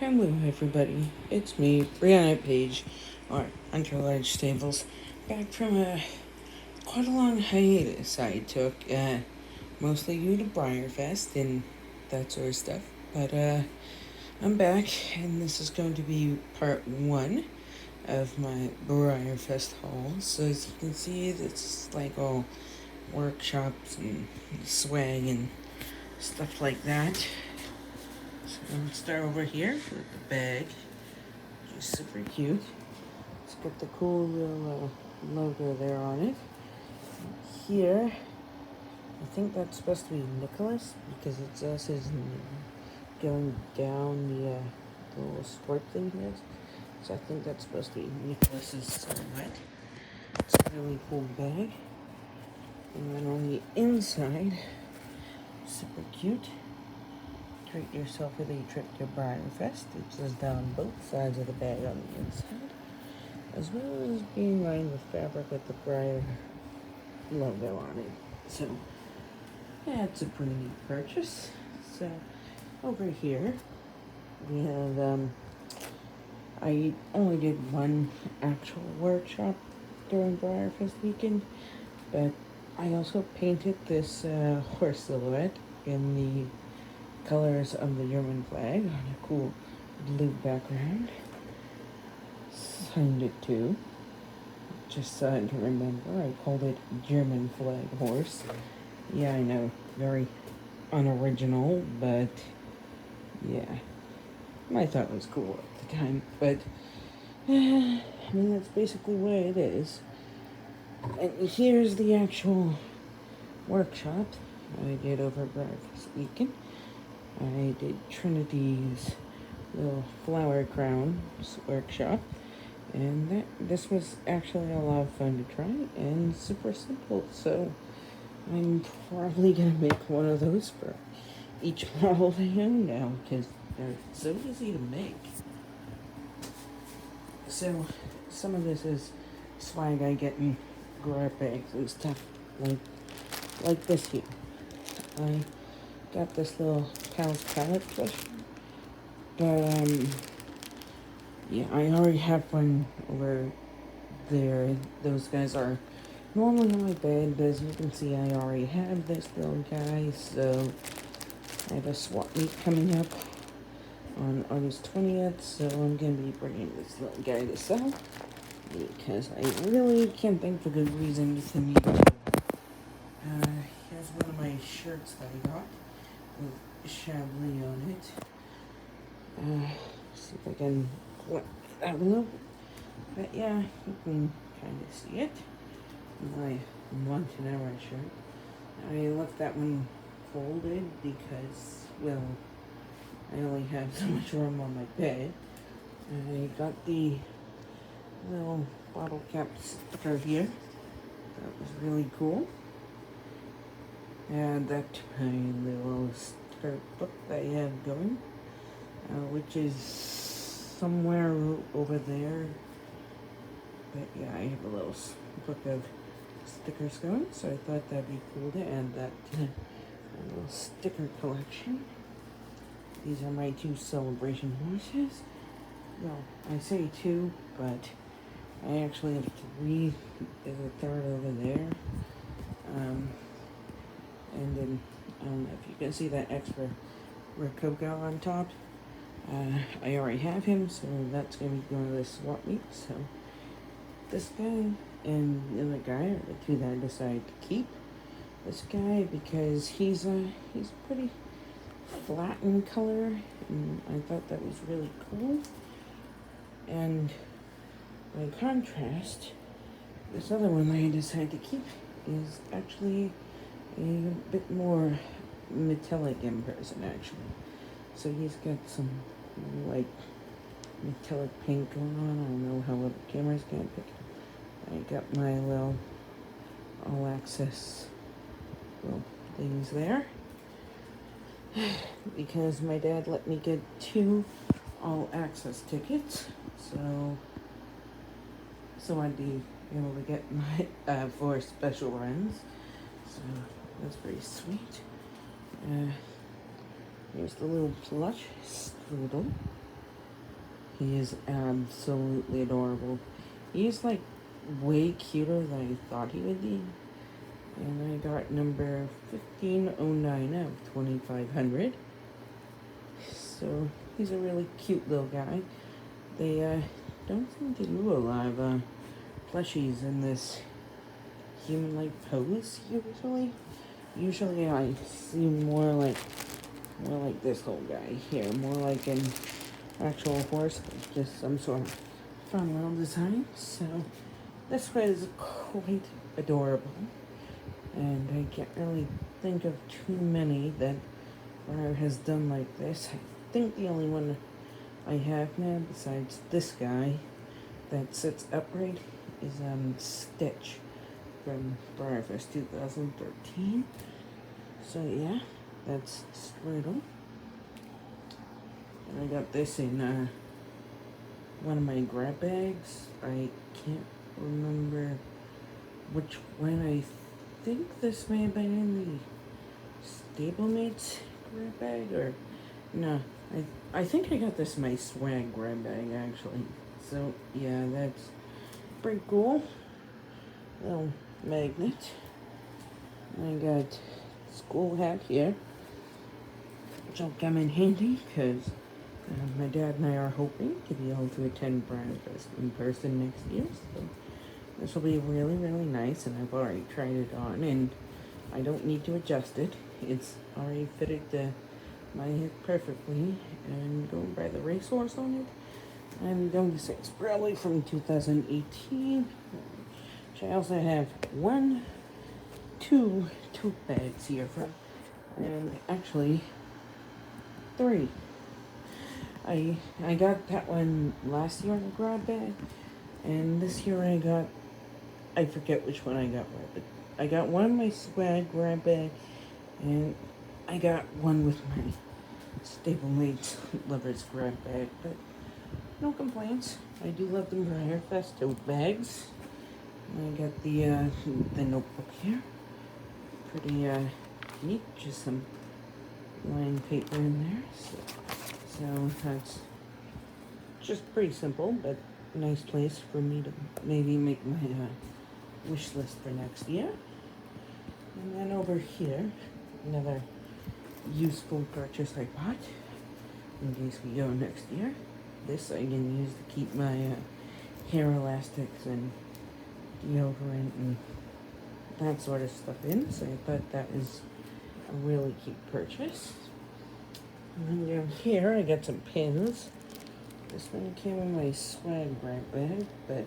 Hello, everybody. It's me, Brianna Page, or Hunter Large Stables, back from quite a long hiatus I took, mostly due to Breyerfest and that sort of stuff. But I'm back, and this is going to be part one of my Breyerfest haul. So as you can see, it's like all workshops and swag and stuff like that. So I'm gonna start over here with the bag. It's super cute. It's got the cool little logo there on it. Here, I think that's supposed to be Nicholas because it says his name going down the little stripe thing here. So I think that's supposed to be Nicholas's silhouette. It's a really cool bag. And then on the inside, super cute. Treat yourself with a trip to Breyerfest. It says down both sides of the bag on the inside, as well as being lined with fabric with the Breyer logo on it. So, yeah, it's a pretty neat purchase. So, over here, we have, I only did one actual workshop during Breyerfest weekend, but I also painted this horse silhouette in the colors of the German flag on a cool blue background. Signed it too. Just so I can remember, I called it German flag horse. Yeah, I know, very unoriginal, but yeah, I thought it was cool at the time. But I mean, that's basically what it is. And here's the actual workshop I did over breakfast weekend. I did Trinity's little flower crowns workshop, and this was actually a lot of fun to try and super simple. So I'm probably gonna make one of those for each model I own now because they're so easy to make. So some of this is swag I get in grab bags and stuff like this here. I got this little Pal's palette plush, but yeah, I already have one over there. Those guys are normally on my bed, but as you can see, I already have this little guy. So I have a swap meet coming up on August 20th, so I'm gonna be bringing this little guy to sell because I really can't think of a good reason to meet him. Here's one of my shirts that I got with Chablis on it. See if I can flip that a little bit. But yeah, you can kind of see it. My Montanera shirt. I left that one folded because, well, I only have so much room on my bed. I got the little bottle cap sticker here. That was really cool. Add that to my little sticker book that I have going, which is somewhere over there. But yeah, I have a little book of stickers going, so I thought that'd be cool to add that to my little sticker collection. These are my two celebration horses. Well, I say two, but I actually have three. There's a third over there. And then, I don't know if you can see that extra Rococo on top. I already have him, so that's going to be going to the swap meet. So this guy and the other guy are the two that I decided to keep. This guy because he's pretty flat in color, and I thought that was really cool. And by contrast, this other one that I decided to keep is actually a bit more metallic in person, actually. So he's got some like metallic paint going on. I don't know how well the camera's gonna pick it. I got my little all access little things there because my dad let me get 2 all access tickets, so I'd be able to get my 4 special runs. So that's pretty sweet. Here's the little plush strudel. He is absolutely adorable. He's like way cuter than I thought he would be. And I got number 1509 out of 2500. So he's a really cute little guy. They don't seem to do a lot of plushies in this human-like pose usually. Usually I see more like this little guy here, more like an actual horse, just some sort of fun little design. So this one is quite adorable, and I can't really think of too many that Breyer has done like this. I think the only one I have now, besides this guy that sits upright, is Stitch from Breyerfest 2013. So yeah, that's Strudel. And I got this in one of my grab bags. I can't remember which one. I think this may have been in the Stablemates grab bag, or no, I think I got this in my swag grab bag actually. So yeah, that's pretty cool. Little magnet. I got school hat here, which will come in handy because my dad and I are hoping to be able to attend Breyerfest in person next year. So this will be really, really nice, and I've already tried it on, and I don't need to adjust it. It's already fitted to my head perfectly, and going by the racehorse on it, I'm going to say it's probably from 2018. Which I also have two tote bags here from, and actually 3. I got that one last year in a grab bag, and this year I forget which one I got where, but I got one in my swag grab bag, and I got one with my Stablemates lovers grab bag, but no complaints. I do love the Breyerfest tote bags. I got the notebook here. Pretty neat, just some lined paper in there. So that's just pretty simple, but a nice place for me to maybe make my wish list for next year. And then over here, another useful purchase I bought in case we go next year. This I can use to keep my hair elastics and deodorant and that sort of stuff in, so I thought that was a really cute purchase. And then down here I got some pins. This one came in my swag grab bag, but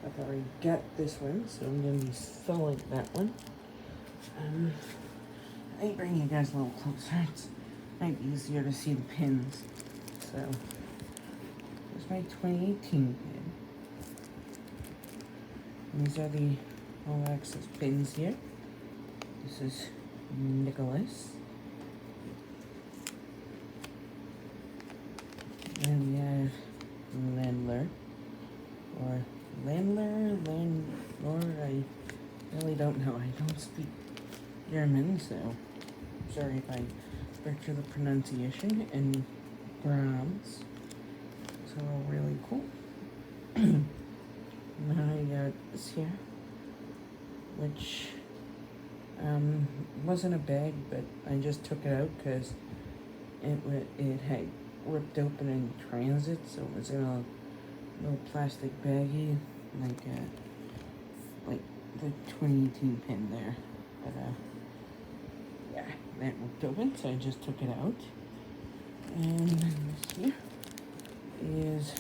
I've already got this one, so I'm going to be selling that one. Let me bring you guys a little closer. It's might be easier to see the pins. So here's my 2018 pin. These are the all-access pins here. This is Nicholas. And we have Landler. Or Landlord, I really don't know. I don't speak German, so sorry if I butcher the pronunciation. And Brahms. So really cool. Now I got this here, which wasn't a bag, but I just took it out because it had ripped open in transit, so it was in a little plastic baggie, like the 2018 pin there. But yeah, that ripped open, so I just took it out. And then this here is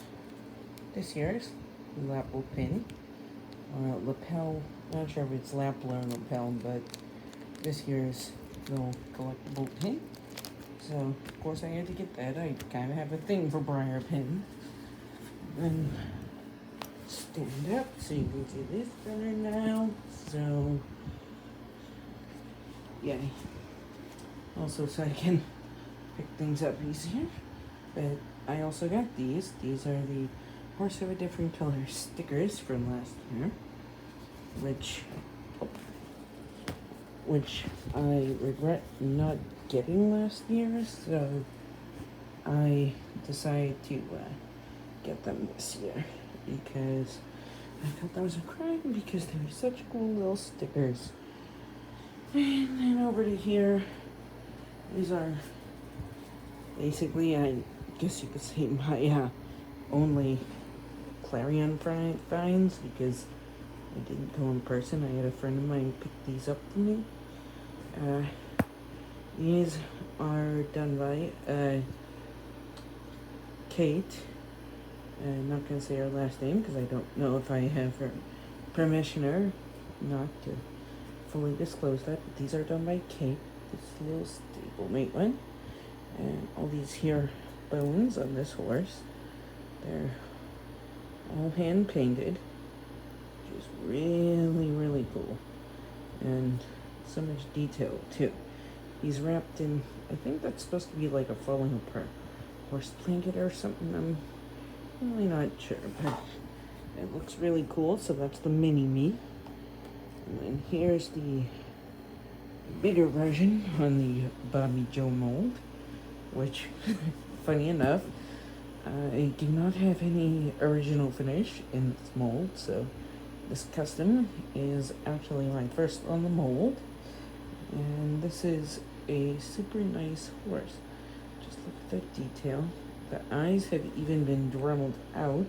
this year's lapel pin, or lapel, not sure if it's lapel or lapel, but this year's little collectible pin. So, of course, I had to get that. I kind of have a thing for Breyer pin. Then stand up so you can see this better now. So, yeah. Also, so I can pick things up easier. But I also got these. These are the Horse of a Different Color stickers from last year, which I regret not getting last year, so I decided to get them this year because I thought that was a crime because they were such cool little stickers. And then over to here, these are basically, I guess you could say, my only Clarion finds because I didn't go in person. I had a friend of mine pick these up for me. These are done by Kate. I'm not going to say her last name because I don't know if I have her permission or not to fully disclose that. But these are done by Kate. This little stablemate one. And all these here bones on this horse. They're all hand painted. Which is really, really cool. And so much detail too. He's wrapped in, I think that's supposed to be like a falling apart horse blanket or something. I'm really not sure, but it looks really cool. So that's the mini me. And then here's the bigger version on the Bobby Joe mold, which, funny enough, I do not have any original finish in this mold, so this custom is actually my first on the mold. And this is a super nice horse. Just look at that detail. The eyes have even been dremelled out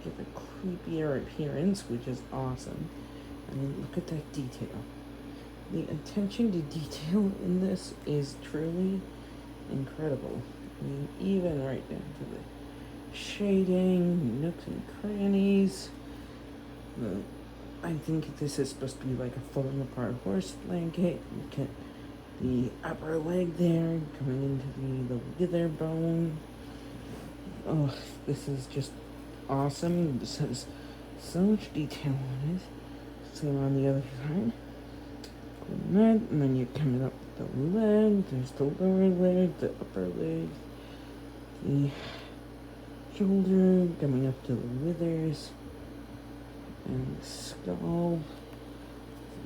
to give a creepier appearance, which is awesome. I mean, look at that detail. The attention to detail in this is truly incredible. I mean, even right down to the shading, nooks and crannies. I think this is supposed to be like a falling apart horse blanket. Look at the upper leg there, coming into the wither bone. Oh, this is just awesome. This has so much detail on it. Same on the other side. And then you're coming up with the leg. There's the lower leg, the upper leg, the shoulder, coming up to the withers, and the skull.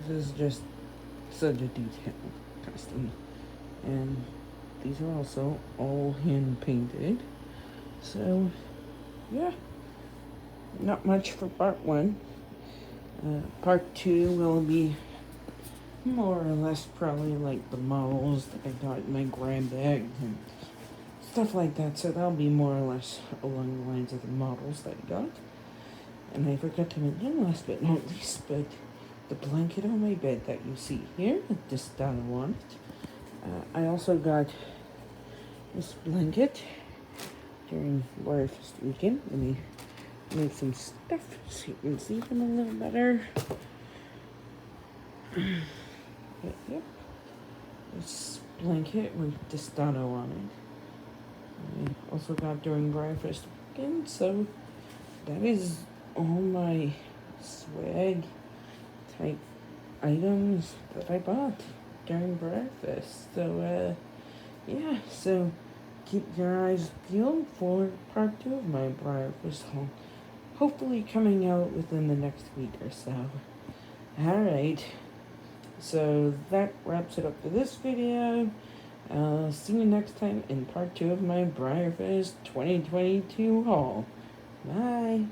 This is just such a detailed custom. And these are also all hand painted. So, yeah, not much for part one. Part two will be more or less probably like the models that I got in my grab bag and stuff like that. So that'll be more or less along the lines of the models that I got. And I forgot to mention last but not least, but the blanket on my bed that you see here, this down on it. I also got this blanket during Breyerfest weekend. Let me make some stuff so you can see them a little better. But, yep, this blanket with Destano on it. I also got during Breyerfest weekend, so that is all my swag type items that I bought during Breyerfest. So, yeah, so keep your eyes peeled for part two of my Breyerfest haul. Hopefully coming out within the next week or so. Alright. So that wraps it up for this video. See you next time in part two of my Breyerfest 2022 haul. Bye.